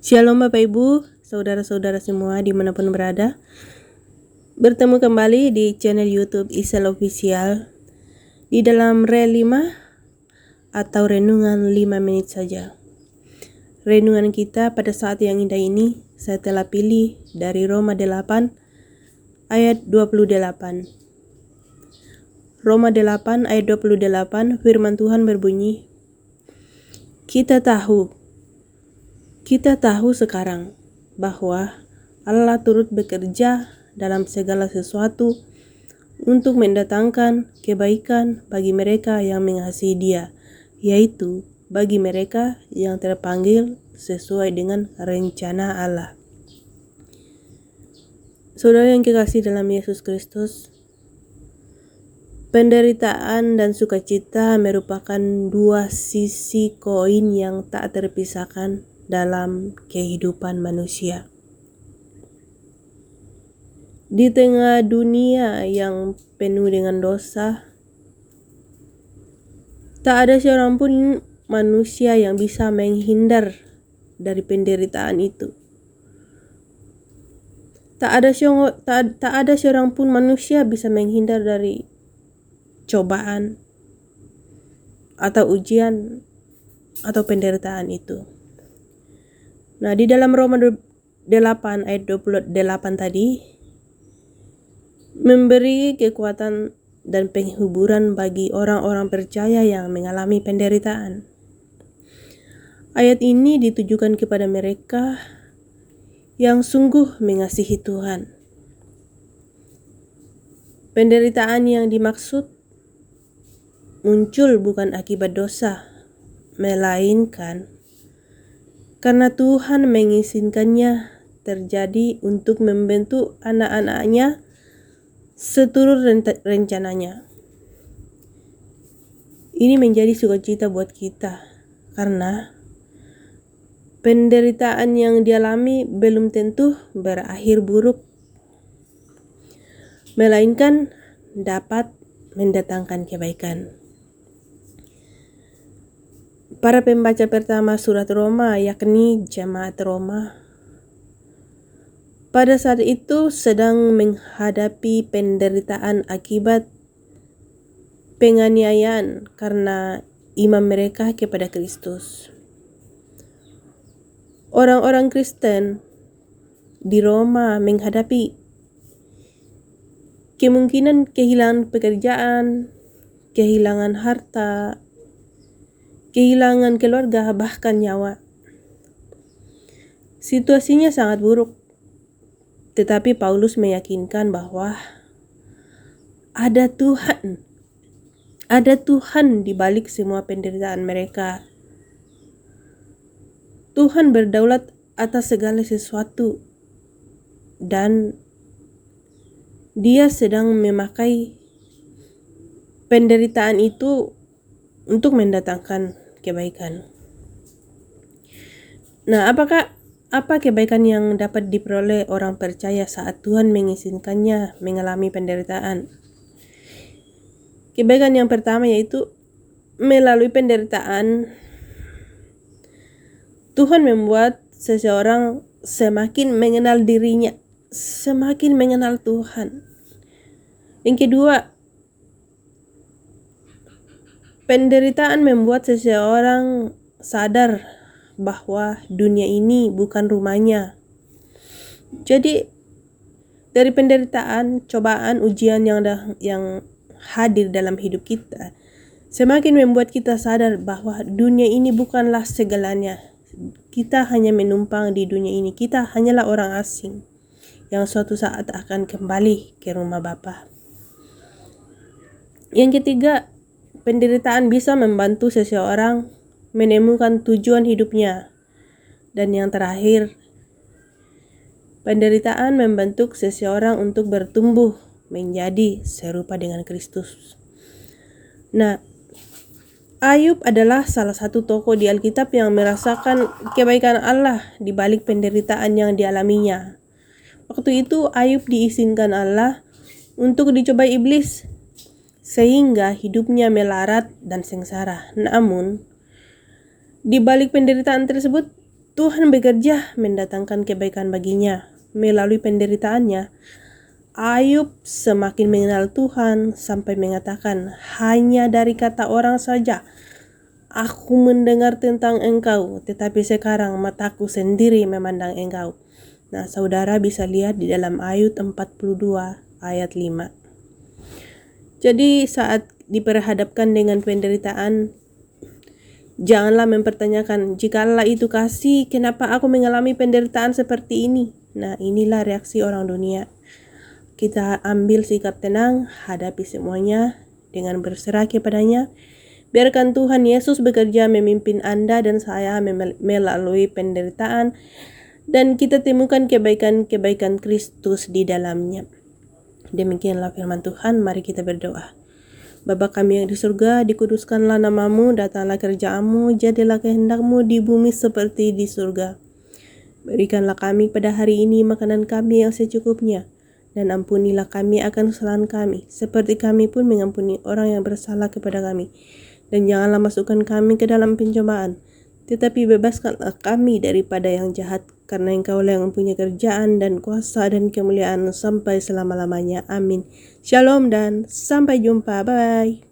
Shalom Bapak Ibu, saudara-saudara semua dimanapun berada. Bertemu kembali di channel YouTube Isel Official di dalam Re 5 atau Renungan 5 menit saja. Renungan kita pada saat yang indah ini saya telah pilih dari Roma 8 ayat 28. Roma 8 ayat 28 firman Tuhan berbunyi, Kita tahu sekarang bahwa Allah turut bekerja dalam segala sesuatu untuk mendatangkan kebaikan bagi mereka yang mengasihi Dia, yaitu bagi mereka yang terpanggil sesuai dengan rencana Allah. Saudara yang kekasih dalam Yesus Kristus, penderitaan dan sukacita merupakan dua sisi koin yang tak terpisahkan dalam kehidupan manusia. Di tengah dunia yang penuh dengan dosa, tak ada seorang pun manusia yang bisa menghindar dari penderitaan itu. Tak ada seorang pun manusia bisa menghindar dari cobaan atau ujian atau penderitaan itu. Nah, di dalam Roma 8 ayat 28 tadi memberi kekuatan dan penghiburan bagi orang-orang percaya yang mengalami penderitaan. Ayat ini ditujukan kepada mereka yang sungguh mengasihi Tuhan. Penderitaan yang dimaksud muncul bukan akibat dosa, melainkan karena Tuhan mengizinkannya terjadi untuk membentuk anak-anaknya seturut rencananya. Ini menjadi sukacita buat kita karena penderitaan yang dialami belum tentu berakhir buruk, melainkan dapat mendatangkan kebaikan. Para pembaca pertama surat Roma, yakni jemaat Roma, pada saat itu sedang menghadapi penderitaan akibat penganiayaan karena iman mereka kepada Kristus. Orang-orang Kristen di Roma menghadapi kemungkinan kehilangan pekerjaan, kehilangan harta, kehilangan keluarga, bahkan nyawa. Situasinya sangat buruk, tetapi Paulus meyakinkan bahwa ada Tuhan di balik semua penderitaan mereka. Tuhan berdaulat atas segala sesuatu dan Dia sedang memakai penderitaan itu untuk mendatangkan kebaikan. Nah, apa kebaikan yang dapat diperoleh orang percaya saat Tuhan mengizinkannya mengalami penderitaan? Kebaikan yang pertama yaitu melalui penderitaan Tuhan membuat seseorang semakin mengenal dirinya, semakin mengenal Tuhan. Yang kedua, penderitaan membuat seseorang sadar bahwa dunia ini bukan rumahnya. Jadi dari penderitaan, cobaan, ujian yang hadir dalam hidup kita, semakin membuat kita sadar bahwa dunia ini bukanlah segalanya. Kita hanya menumpang di dunia ini. Kita hanyalah orang asing yang suatu saat akan kembali ke rumah Bapa. Yang ketiga, penderitaan bisa membantu seseorang menemukan tujuan hidupnya. Dan yang terakhir, penderitaan membentuk seseorang untuk bertumbuh menjadi serupa dengan Kristus. Nah, Ayub adalah salah satu tokoh di Alkitab yang merasakan kebaikan Allah di balik penderitaan yang dialaminya. Waktu itu Ayub diizinkan Allah untuk dicobai iblis, sehingga hidupnya melarat dan sengsara. Namun, di balik penderitaan tersebut, Tuhan bekerja mendatangkan kebaikan baginya. Melalui penderitaannya, Ayub semakin mengenal Tuhan sampai mengatakan, hanya dari kata orang saja aku mendengar tentang Engkau, tetapi sekarang mataku sendiri memandang Engkau. Nah, saudara bisa lihat di dalam Ayub 42 ayat 5. Jadi saat diperhadapkan dengan penderitaan, janganlah mempertanyakan, jika Allah itu kasih, kenapa aku mengalami penderitaan seperti ini? Nah, inilah reaksi orang dunia. Kita ambil sikap tenang, hadapi semuanya dengan berserah kepadanya. Biarkan Tuhan Yesus bekerja memimpin Anda dan saya melalui penderitaan, dan kita temukan kebaikan-kebaikan Kristus di dalamnya. Demikianlah firman Tuhan, mari kita berdoa. Bapa kami yang di surga, dikuduskanlah namamu, datanglah kerjaanmu, jadilah kehendakmu di bumi seperti di surga. Berikanlah kami pada hari ini makanan kami yang secukupnya, dan ampunilah kami akan kesalahan kami, seperti kami pun mengampuni orang yang bersalah kepada kami. Dan janganlah masukkan kami ke dalam pencobaan, tetapi bebaskanlah kami daripada yang jahat, karena Engkaulah yang mempunyai kerjaan dan kuasa dan kemuliaan sampai selama-lamanya. Amin. Shalom dan sampai jumpa. Bye.